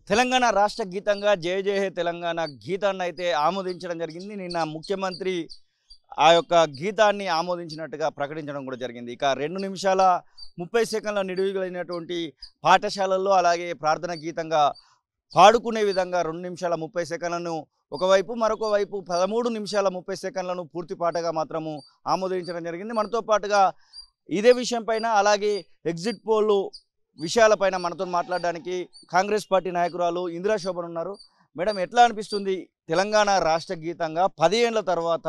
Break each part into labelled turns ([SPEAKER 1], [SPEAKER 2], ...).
[SPEAKER 1] తెలంగాణ రాష్ట్ర గీతంగా జయ జయ హే తెలంగాణ గీతాన్ని అయితే ఆమోదించడం జరిగింది. నిన్న ముఖ్యమంత్రి ఆ యొక్క గీతాన్ని ఆమోదించినట్టుగా ప్రకటించడం కూడా జరిగింది. ఇక 2 నిమిషాల 30 సెకన్ల నిడివిగలిగినటువంటి పాఠశాలల్లో అలాగే ప్రార్థన గీతంగా పాడుకునే విధంగా 2 నిమిషాల 30 సెకన్లను ఒకవైపు, మరొక వైపు 13 నిమిషాల 30 సెకన్లను పూర్తి పాటగా మాత్రము ఆమోదించడం జరిగింది. మనతో పాటుగా ఇదే విషయం పైన అలాగే ఎగ్జిట్ పోల్ విషయాలపైన మనతో మాట్లాడడానికి కాంగ్రెస్ పార్టీ నాయకురాలు ఇందిరా శోభన్ ఉన్నారు. మేడం, ఎట్లా అనిపిస్తుంది తెలంగాణ రాష్ట్ర గీతంగా 10 ఏళ్ల తర్వాత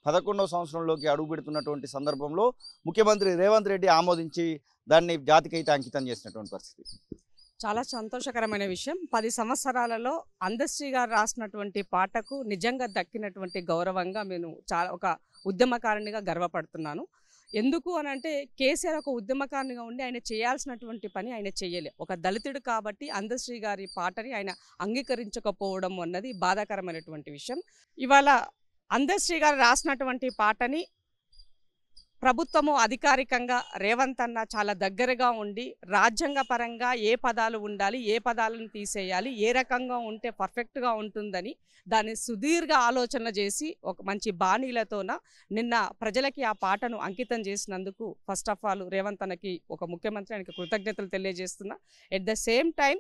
[SPEAKER 1] 11వ సంవత్సరంలోకి అడుగు పెడుతున్నటువంటి సందర్భంలో ముఖ్యమంత్రి రేవంత్ రెడ్డి ఆమోదించి దాన్ని జాతికైతే అంకితం చేసినటువంటి పరిస్థితి?
[SPEAKER 2] చాలా సంతోషకరమైన విషయం. 10 సంవత్సరాలలో అందశ్రీ గారు రాసినటువంటి పాటకు నిజంగా దక్కినటువంటి గౌరవంగా నేను చాలా ఒక ఉద్యమకారునిగా గర్వపడుతున్నాను. ఎందుకు అనంటే కేసీఆర్ ఒక ఉద్యమకారునిగా ఉండి ఆయన చేయాల్సినటువంటి పని ఆయన చేయలే. ఒక దళితుడు కాబట్టి అందశ్రీ గారి పాటని ఆయన అంగీకరించకపోవడం అన్నది బాధాకరమైనటువంటి విషయం. ఇవాళ అందశ్రీ గారు రాసినటువంటి పాటని ప్రభుత్వము అధికారికంగా రేవంత్ అన్న చాలా దగ్గరగా ఉండి రాజ్యాంగ పరంగా ఏ పదాలు ఉండాలి, ఏ పదాలను తీసేయాలి, ఏ రకంగా ఉంటే పర్ఫెక్ట్గా ఉంటుందని దాన్ని సుదీర్ఘ ఆలోచన చేసి ఒక మంచి బాణీలతోన నిన్న ప్రజలకి ఆ పాటను అంకితం చేసినందుకు ఫస్ట్ ఆఫ్ ఆల్ రేవంత్ అన్నకి ఒక ముఖ్యమంత్రి ఆయనకి కృతజ్ఞతలు తెలియజేస్తున్నా. At the same time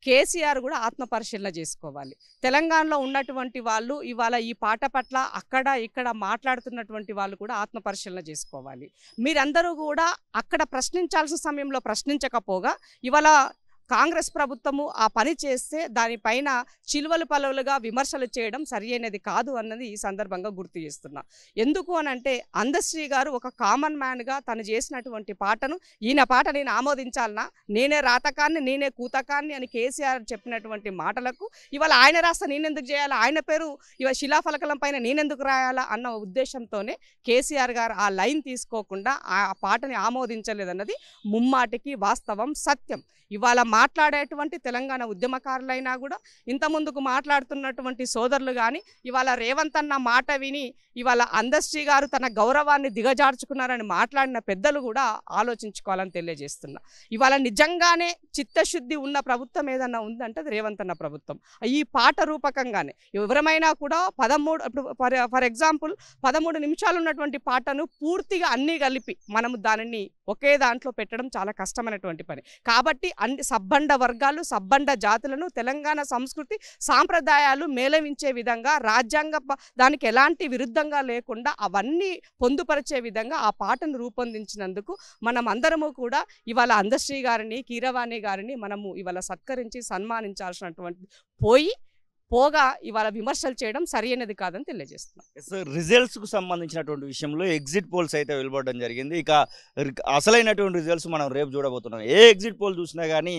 [SPEAKER 2] KCR కూడా ఆత్మపరిశీలన చేసుకోవాలి. తెలంగాణలో ఉన్నటువంటి వాళ్ళు ఇవాళ ఈ పాట పట్ల అక్కడ ఇక్కడ మాట్లాడుతున్నటువంటి వాళ్ళు కూడా ఆత్మపరిశీలన చేసుకోవాలి. మీరందరూ కూడా అక్కడ ప్రశ్నించాల్సిన సమయంలో ప్రశ్నించకపోగా ఇవాళ కాంగ్రెస్ ప్రభుత్వము ఆ పని చేస్తే దానిపైన చిలువలు పలువలుగా విమర్శలు చేయడం సరియైనది కాదు అన్నది ఈ సందర్భంగా గుర్తు చేస్తున్నా. ఎందుకు అనంటే అందశ్రీ గారు ఒక కామన్ మ్యాన్గా తను చేసినటువంటి పాటను ఈయన పాట నేను ఆమోదించాలనా, నేనే రాతకాన్ని నేనే కూతకాన్ని అని కేసీఆర్ చెప్పినటువంటి మాటలకు ఇవాళ ఆయన రాస్తా నేనెందుకు చేయాలా, ఆయన పేరు ఇవాళ శిలాఫలకలం పైన నేనెందుకు రాయాలా అన్న ఉద్దేశంతోనే కేసీఆర్ గారు ఆ లైన్ తీసుకోకుండా ఆ పాటని ఆమోదించలేదన్నది ముమ్మాటికి వాస్తవం, సత్యం. ఇవాళ మాట్లాడేటువంటి తెలంగాణ ఉద్యమకారులైనా కూడా ఇంతకుముందుకు మాట్లాడుతున్నటువంటి సోదరులు కానీ ఇవాళ రేవంత్ అన్న మాట విని ఇవాళ అందశ్రీ గారు తన గౌరవాన్ని దిగజార్చుకున్నారని మాట్లాడిన పెద్దలు కూడా ఆలోచించుకోవాలని తెలియజేస్తున్నా. ఇవాళ నిజంగానే చిత్తశుద్ధి ఉన్న ప్రభుత్వం ఏదన్నా ఉందంటే అది రేవంత్ అన్న ప్రభుత్వం. ఈ పాట రూపకంగానే ఎవరమైనా కూడా 13 ఇప్పుడు ఫర్ ఎగ్జాంపుల్ 13 నిమిషాలు ఉన్నటువంటి పాటను పూర్తిగా అన్నీ కలిపి మనము దానిని ఒకే దాంట్లో పెట్టడం చాలా కష్టమైనటువంటి పని. కాబట్టి అన్ని సబ్బండ వర్గాలు సబ్బండ జాతులను తెలంగాణ సంస్కృతి సాంప్రదాయాలు మేళవించే విధంగా రాజ్యాంగ దానికి ఎలాంటి విరుద్ధంగా లేకుండా అవన్నీ పొందుపరిచే విధంగా ఆ పాటను రూపొందించినందుకు మనం అందరము కూడా ఇవాళ అందశ్రీ గారిని కీరవాణి గారిని మనము ఇవాళ సత్కరించి సన్మానించాల్సినటువంటి పోగా ఇవాళ విమర్శలు చేయడం సరైనది కాదని తెలియజేస్తున్నాం.
[SPEAKER 1] రిజల్ట్స్కు సంబంధించినటువంటి విషయంలో ఎగ్జిట్ పోల్స్ అయితే వెలువడడం జరిగింది. ఇక అసలైనటువంటి రిజల్ట్స్ మనం రేపు చూడబోతున్నాం. ఏ ఎగ్జిట్ పోల్ చూసినా కానీ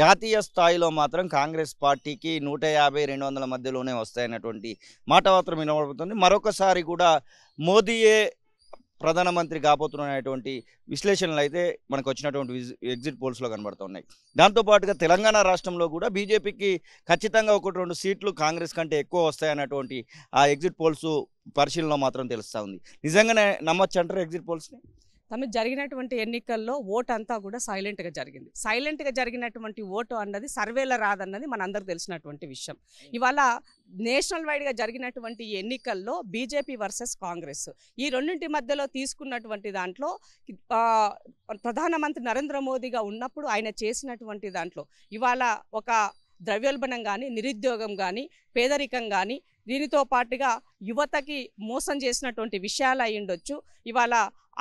[SPEAKER 1] జాతీయ స్థాయిలో మాత్రం కాంగ్రెస్ పార్టీకి 150-200 మధ్యలోనే వస్తాయన్నటువంటి మాట మాత్రం వినబడుతుంది. మరొకసారి కూడా మోదీయే ప్రధానమంత్రి కాబోతున్నటువంటి విశ్లేషణలు అయితే మనకు వచ్చినటువంటి ఎగ్జిట్ పోల్స్లో కనబడుతున్నాయి. దాంతోపాటుగా తెలంగాణ రాష్ట్రంలో కూడా బీజేపీకి ఖచ్చితంగా 1-2 సీట్లు కాంగ్రెస్ కంటే ఎక్కువ వస్తాయన్నటువంటి ఆ ఎగ్జిట్ పోల్స్ పరిశీలనలో మాత్రం తెలుస్తూ ఉంది. నిజంగానే నమ్మచ్చు అంటారు ఎగ్జిట్ పోల్స్ని?
[SPEAKER 2] తమ జరిగినటువంటి ఎన్నికల్లో ఓటు అంతా కూడా సైలెంట్గా జరిగింది. సైలెంట్గా జరిగినటువంటి ఓటు అన్నది సర్వేలో రాదన్నది మనందరికీ తెలిసినటువంటి విషయం. ఇవాళ నేషనల్ వైడ్గా జరిగినటువంటి ఎన్నికల్లో బీజేపీ వర్సెస్ కాంగ్రెస్ ఈ రెండింటి మధ్యలో తీసుకున్నటువంటి దాంట్లో ప్రధానమంత్రి నరేంద్ర మోదీగా ఉన్నప్పుడు ఆయన చేసినటువంటి దాంట్లో ఇవాళ ఒక ద్రవ్యోల్బణం కానీ, నిరుద్యోగం కానీ, పేదరికం కానీ, దీనితో పాటుగా యువతకి మోసం చేసినటువంటి విషయాలు అయి ఉండొచ్చు, ఇవాళ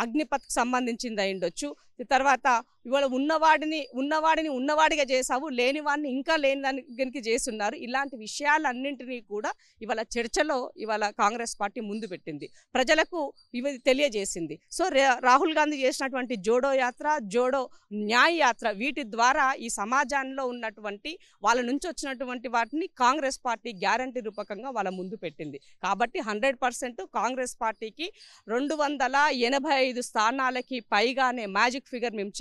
[SPEAKER 2] అగ్నిపథ్కి సంబంధించింది అయి ఉండొచ్చు, తర్వాత ఇవాళ ఉన్నవాడిని ఉన్నవాడిగా చేసావు, లేనివాడిని ఇంకా లేని దానికి చేస్తున్నారు. ఇలాంటి విషయాలన్నింటినీ కూడా ఇవాళ చర్చలో ఇవాళ కాంగ్రెస్ పార్టీ ముందు పెట్టింది, ప్రజలకు ఇవి తెలియజేసింది. సో రాహుల్ గాంధీ చేసినటువంటి జోడో యాత్ర, జోడో న్యాయ యాత్ర, వీటి ద్వారా ఈ సమాజంలో ఉన్నటువంటి వాళ్ళ నుంచి వచ్చినటువంటి వాటిని కాంగ్రెస్ పార్టీ గ్యారంటీ రూపకంగా వాళ్ళ ముందు పెట్టింది. కాబట్టి 100% కాంగ్రెస్ పార్టీకి 285 స్థానాలకి పైగానే మ్యాజిక్ ఫిగర్ మేము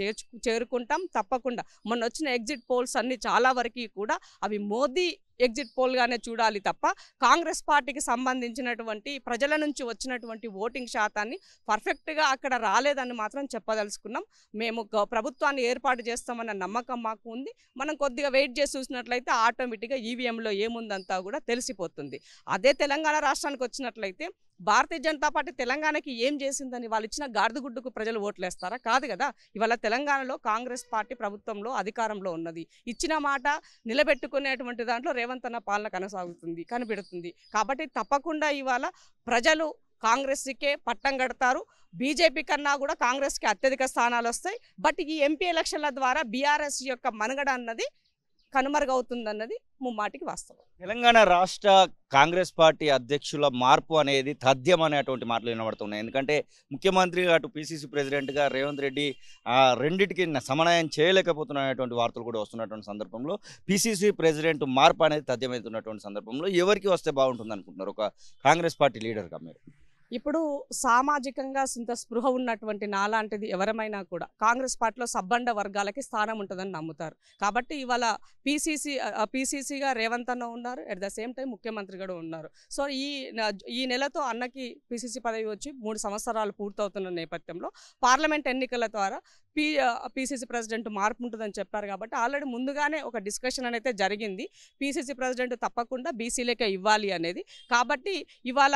[SPEAKER 2] చేరుకుంటాం తప్పకుండా. మొన్న వచ్చిన ఎగ్జిట్ పోల్స్ అన్ని చాలా వరకు కూడా అవి మోదీ ఎగ్జిట్ పోల్గానే చూడాలి తప్ప కాంగ్రెస్ పార్టీకి సంబంధించినటువంటి ప్రజల నుంచి వచ్చినటువంటి ఓటింగ్ శాతాన్ని పర్ఫెక్ట్గా అక్కడ రాలేదని మాత్రం చెప్పదలుచుకున్నాం. మేము ప్రభుత్వాన్ని ఏర్పాటు చేస్తామన్న నమ్మకం మాకు ఉంది. మనం కొద్దిగా వెయిట్ చేసి చూసినట్లయితే ఆటోమేటిక్గా ఈవీఎంలో ఏముందంతా కూడా తెలిసిపోతుంది. అదే తెలంగాణ రాష్ట్రానికి వచ్చినట్లయితే భారతీయ జనతా పార్టీ తెలంగాణకి ఏం చేసిందని వాళ్ళు ఇచ్చిన గాడిదగుడ్డుకు ప్రజలు ఓట్లేస్తారా? కాదు కదా. ఇవాళ తెలంగాణలో కాంగ్రెస్ పార్టీ ప్రభుత్వంలో అధికారంలో ఉన్నది. ఇచ్చిన మాట నిలబెట్టుకునేటువంటి దాంట్లో రేవంత్ అన్న పాలన కనబడుతుంది. కాబట్టి తప్పకుండా ఇవాళ ప్రజలు కాంగ్రెస్కే పట్టం కడతారు. బీజేపీ కన్నా కూడా కాంగ్రెస్కి అత్యధిక స్థానాలు వస్తాయి. బట్ ఈ ఎంపీ ఎలక్షన్ల ద్వారా బీఆర్ఎస్ యొక్క మనుగడ అన్నది కనుమరుగవుతుందన్నది ముమ్మాటికి వాస్తవం.
[SPEAKER 1] తెలంగాణ రాష్ట్ర కాంగ్రెస్ పార్టీ అధ్యక్షుల మార్పు అనేది తథ్యం అనేటువంటి మాటలు వినబడుతున్నాయి. ఎందుకంటే ముఖ్యమంత్రిగా అటు పిసిసి ప్రెసిడెంట్గా రేవంత్ రెడ్డి రెండింటికి సమన్వయం చేయలేకపోతున్నటువంటి వార్తలు కూడా వస్తున్నటువంటి సందర్భంలో పిసిసి ప్రెసిడెంట్ మార్పు అనేది తథ్యమవుతున్నటువంటి సందర్భంలో ఎవరికి వస్తే బాగుంటుంది అనుకుంటున్నారు ఒక కాంగ్రెస్ పార్టీ లీడర్గా మీరు?
[SPEAKER 2] ఇప్పుడు సామాజికంగా ఇంత స్పృహ ఉన్నటువంటి నాలాంటిది ఎవరమైనా కూడా కాంగ్రెస్ పార్టీలో సబ్బండ వర్గాలకి స్థానం ఉంటుందని నమ్ముతారు. కాబట్టి ఇవాళ పీసీసీగా రేవంత్ అన్న ఉన్నారు, ఎట్ ద సేమ్ టైం ముఖ్యమంత్రి కూడా ఉన్నారు. సో ఈ నెలతో అన్నకి పీసీసీ పదవి వచ్చి 3 సంవత్సరాలు పూర్తవుతున్న నేపథ్యంలో పార్లమెంట్ ఎన్నికల ద్వారా పీసీసీ ప్రెసిడెంట్ మార్పు ఉంటుందని చెప్పారు. కాబట్టి ఆల్రెడీ ముందుగానే ఒక డిస్కషన్ అనేది జరిగింది. పీసీసీ ప్రెసిడెంట్ తప్పకుండా బీసీలకే ఇవ్వాలి అనేది. కాబట్టి ఇవాళ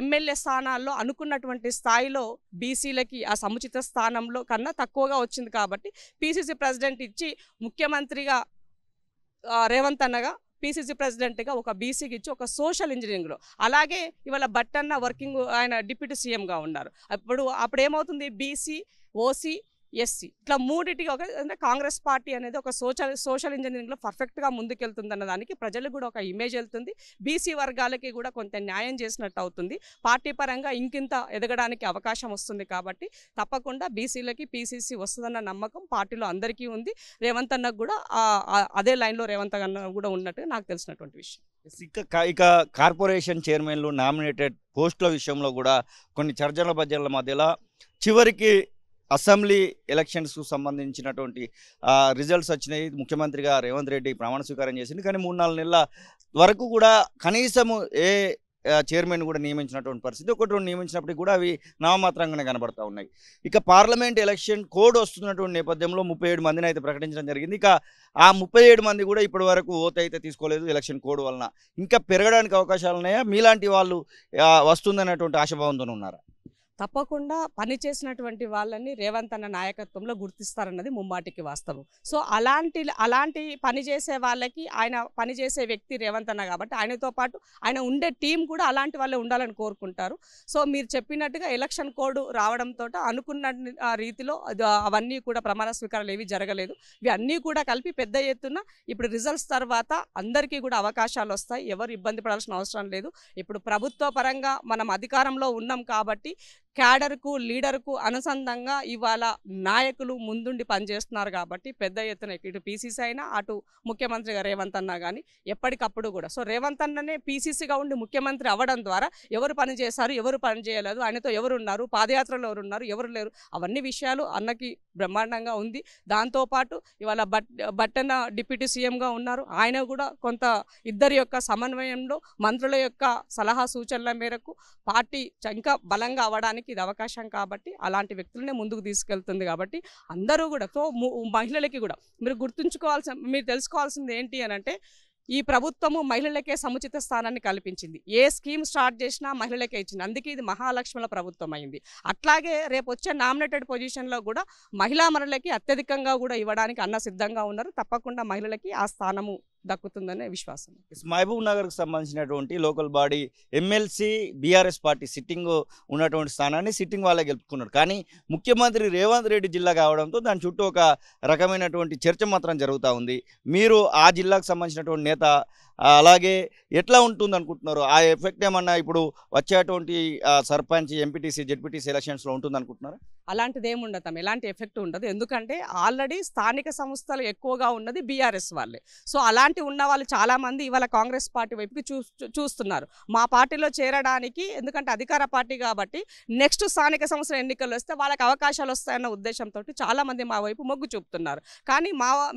[SPEAKER 2] ఎమ్మెల్యే స్థానాల్లో అనుకున్నటువంటి స్థాయిలో బీసీలకి ఆ సముచిత స్థానంలో కన్నా తక్కువగా వచ్చింది. కాబట్టి పీసీసీ ప్రెసిడెంట్ ఇచ్చి ముఖ్యమంత్రిగా రేవంత్ అన్నగా పీసీసీ ప్రెసిడెంట్గా ఒక బీసీకి ఇచ్చి ఒక సోషల్ ఇంజనీరింగ్లో, అలాగే ఇవాళ బట్టన్న వర్కింగ్ ఆయన డిప్యూటీ సీఎంగా ఉన్నారు. అప్పుడు ఏమవుతుంది, బీసీ, ఓసీ, ఎస్సీ ఇట్లా మూడింటికి అంటే కాంగ్రెస్ పార్టీ అనేది ఒక సోషల్ ఇంజనీరింగ్లో పర్ఫెక్ట్గా ముందుకెళ్తుందన్న దానికి ప్రజలకు కూడా ఒక ఇమేజ్ వెళ్తుంది. బీసీ వర్గాలకి కూడా కొంత న్యాయం చేసినట్టు అవుతుంది. పార్టీ పరంగా ఇంకింత ఎదగడానికి అవకాశం వస్తుంది. కాబట్టి తప్పకుండా బీసీలకి పీసీసీ వస్తుందన్న నమ్మకం పార్టీలో అందరికీ ఉంది. రేవంత్ అన్నకు కూడా అదే లైన్లో రేవంత్ అన్న కూడా ఉన్నట్టు నాకు తెలిసినటువంటి విషయం.
[SPEAKER 1] ఇక కార్పొరేషన్ చైర్మన్లు నామినేటెడ్ పోస్టుల విషయంలో కూడా కొన్ని చర్చల భర్జనల మధ్యలో చివరికి అసెంబ్లీ ఎలక్షన్స్కు సంబంధించినటువంటి రిజల్ట్స్ వచ్చినాయి. ముఖ్యమంత్రిగా రేవంత్ రెడ్డి ప్రమాణ స్వీకారం చేసింది. కానీ 3-4 నెలల వరకు కూడా కనీసము ఏ చైర్మన్ కూడా నియమించినటువంటి పరిస్థితి, 1-2 నియమించినప్పటికీ కూడా అవి నామమాత్రంగానే కనబడతా ఉన్నాయి. ఇక పార్లమెంట్ ఎలక్షన్ కోడ్ వస్తున్నటువంటి నేపథ్యంలో 37 మందిని అయితే ప్రకటించడం జరిగింది. ఇక ఆ 37 మంది కూడా ఇప్పటి వరకు ఓటు అయితే తీసుకోలేదు. ఎలక్షన్ కోడ్ వలన ఇంకా పెరగడానికి అవకాశాలు ఉన్నాయా? మీలాంటి వాళ్ళు వస్తుందనేటువంటి ఆశాభావంతో ఉన్నారా?
[SPEAKER 2] తప్పకుండా పనిచేసినటువంటి వాళ్ళని రేవంత్ అన్న నాయకత్వంలో గుర్తిస్తారన్నది ముమ్మాటికి వాస్తవం. సో అలాంటి పనిచేసే వాళ్ళకి ఆయన పనిచేసే వ్యక్తి రేవంత్ అన్న కాబట్టి ఆయనతో పాటు ఆయన ఉండే టీం కూడా అలాంటి వాళ్ళే ఉండాలని కోరుకుంటారు. సో మీరు చెప్పినట్టుగా ఎలక్షన్ కోడ్ రావడంతో అనుకున్న రీతిలో అవన్నీ కూడా ప్రమాణ స్వీకారాలు ఏవి జరగలేదు. ఇవి అన్నీ కూడా కలిపి పెద్ద ఎత్తున ఇప్పుడు రిజల్ట్స్ తర్వాత అందరికీ కూడా అవకాశాలు వస్తాయి. ఎవరు ఇబ్బంది పడాల్సిన అవసరం లేదు. ఇప్పుడు ప్రభుత్వ పరంగా మనం అధికారంలో ఉన్నాం కాబట్టి క్యాడర్కు లీడర్కు అనుసంధంగా ఇవాళ నాయకులు ముందుండి పనిచేస్తున్నారు. కాబట్టి పెద్ద ఎత్తున ఇటు పీసీసీ అయినా అటు ముఖ్యమంత్రిగా రేవంత్ అన్న కానీ ఎప్పటికప్పుడు కూడా సో రేవంత్ అన్ననే పీసీసీగా ఉండి ముఖ్యమంత్రి అవ్వడం ద్వారా ఎవరు పని చేశారు, ఎవరు పని చేయలేదు, ఆయనతో ఎవరు ఉన్నారు, పాదయాత్రలో ఎవరు ఉన్నారు, ఎవరు లేరు, అవన్నీ విషయాలు అన్నకి బ్రహ్మాండంగా ఉంది. దాంతోపాటు ఇవాళ బట్టన్న డిప్యూటీ సీఎంగా ఉన్నారు. ఆయన కూడా కొంత ఇద్దరి యొక్క సమన్వయంలో మంత్రుల యొక్క సలహా సూచనల మేరకు పార్టీ ఇంకా బలంగా అవ్వడానికి ఇది అవకాశం. కాబట్టి అలాంటి వ్యక్తులనే ముందుకు తీసుకెళ్తుంది. కాబట్టి అందరూ కూడా సో మహిళలకి కూడా మీరు తెలుసుకోవాల్సింది ఏంటి అని అంటే ఈ ప్రభుత్వము మహిళలకే సముచిత స్థానాన్ని కల్పించింది. ఏ స్కీమ్ స్టార్ట్ చేసినా మహిళలకే ఇచ్చింది. అందుకే ఇది మహాలక్ష్మిల ప్రభుత్వం అయింది. అట్లాగే రేపు వచ్చే నామినేటెడ్ పొజిషన్లో కూడా మహిళలకి అత్యధికంగా కూడా ఇవ్వడానికి అన్న సిద్ధంగా ఉన్నారు. తప్పకుండా మహిళలకి ఆ స్థానము దక్కుతుందనే విశ్వాసం.
[SPEAKER 1] మహబూబ్ నగర్కు సంబంధించినటువంటి local body MLC BRS party sitting ఉన్నటువంటి స్థానాన్ని సిట్టింగ్ వాళ్ళే గెలుపుకున్నారు. కానీ ముఖ్యమంత్రి రేవంత్ రెడ్డి జిల్లా కావడంతో దాని చుట్టూ ఒక రకమైనటువంటి చర్చ మాత్రం జరుగుతూ ఉంది. మీరు ఆ జిల్లాకు సంబంధించినటువంటి నేత, అలాగే ఎట్లా ఉంటుంది అనుకుంటున్నారు? ఆ ఎఫెక్ట్ ఏమన్నా ఇప్పుడు వచ్చేటువంటి సర్పంచ్, ఎంపీటీసీ, జెడ్పీటీసీ ఎలక్షన్స్లో ఉంటుంది అనుకుంటున్నారా?
[SPEAKER 2] అలాంటిది ఏమి ఉండదు, ఎలాంటి ఎఫెక్ట్ ఉండదు. ఎందుకంటే ఆల్రెడీ స్థానిక సంస్థలు ఎక్కువగా ఉన్నది బీఆర్ఎస్ వాళ్ళే. సో అలాంటి ఉన్న వాళ్ళు చాలామంది ఇవాళ కాంగ్రెస్ పార్టీ వైపుకి చూస్తున్నారు మా పార్టీలో చేరడానికి. ఎందుకంటే అధికార పార్టీ కాబట్టి నెక్స్ట్ స్థానిక సంస్థల ఎన్నికలు వస్తే వాళ్ళకి అవకాశాలు వస్తాయన్న ఉద్దేశంతో చాలామంది మా వైపు మొగ్గు చూపుతున్నారు. కానీ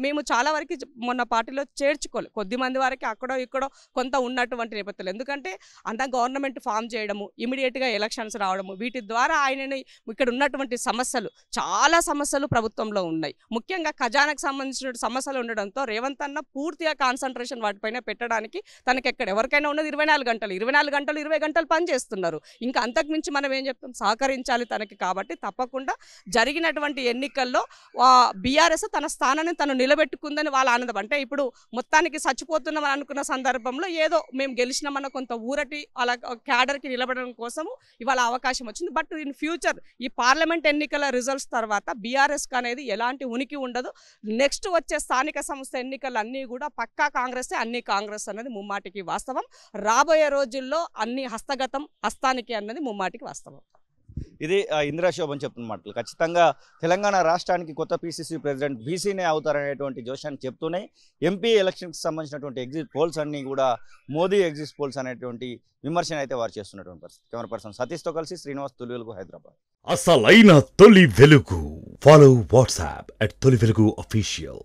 [SPEAKER 2] మేము చాలా వరకు మొన్న పార్టీలో చేర్చుకోలేదు, కొద్దిమంది వరకు అక్కడో ఇక్కడో కొంత ఉన్నటువంటి నేపథ్యంలో. ఎందుకంటే అంత గవర్నమెంట్ ఫామ్ చేయడము, ఇమీడియట్గా ఎలక్షన్స్ రావడము, వీటి ద్వారా ఆయనని ఇక్కడ ఉన్నటువంటి సమస్యలు, చాలా సమస్యలు ప్రభుత్వంలో ఉన్నాయి. ముఖ్యంగా ఖజానాకు సంబంధించిన సమస్యలు ఉండడంతో రేవంత్ అన్న పూర్తిగా కాన్సన్ట్రేషన్ వాటిపైన పెట్టడానికి తనకి ఎవరికైనా ఉన్నది 24 గంటలు 20 గంటలు పని చేస్తున్నారు. ఇంకా అంతకుమించి మనం ఏం చెప్తాం, సహకరించాలి తనకి. కాబట్టి తప్పకుండా జరిగినటువంటి ఎన్నికల్లో బీఆర్ఎస్ తన స్థానాన్ని తను నిలబెట్టుకుందని వాళ్ళ ఆనందం. అంటే ఇప్పుడు మొత్తానికి చచ్చిపోతున్నామని అనుకున్న సందర్భంలో ఏదో మేము గెలిచినామన్న కొంత ఊరటి అలా క్యాడర్కి నిలబడడం కోసము ఇవాళ అవకాశం వచ్చింది. బట్ ఇన్ ఫ్యూచర్ ఈ పార్లమెంట్ ఎన్నికల రిజల్ట్స్ తర్వాత బీఆర్ఎస్కి అనేది ఎలాంటి ఉనికి ఉండదు. నెక్స్ట్ వచ్చే స్థానిక సంస్థ ఎన్నికలు అన్నీ కూడా పక్కా కాంగ్రెస్, అన్ని కాంగ్రెస్ అన్నది ముమ్మాటికి వాస్తవం. రాబోయే రోజుల్లో అన్ని హస్తానికి అన్నది ముమ్మాటికి వాస్తవం.
[SPEAKER 1] ఇది ఇందిరా శోభన్ చెప్తున్న మాటలు. ఖచ్చితంగా తెలంగాణ రాష్ట్రానికి కొత్త పీసీసీ ప్రెసిడెంట్ బీసీనే అవుతారనేటువంటి జోషాన్ని చెప్తూనే ఎంపీ ఎలక్షన్కి సంబంధించినటువంటి ఎగ్జిట్ పోల్స్ అన్నీ కూడా మోదీ ఎగ్జిట్ పోల్స్ అనేటువంటి విమర్శన అయితే వారు చేస్తున్నటువంటి పరిస్థితి. కెమెరా పర్సన్ సతీష్తో కలిసి శ్రీనివాస్, తొలి వెలుగు, హైదరాబాద్.
[SPEAKER 3] అసలైన తొలి వెలుగు. ఫాలో వాట్సాప్ @తొలి వెలుగు అఫీషియల్.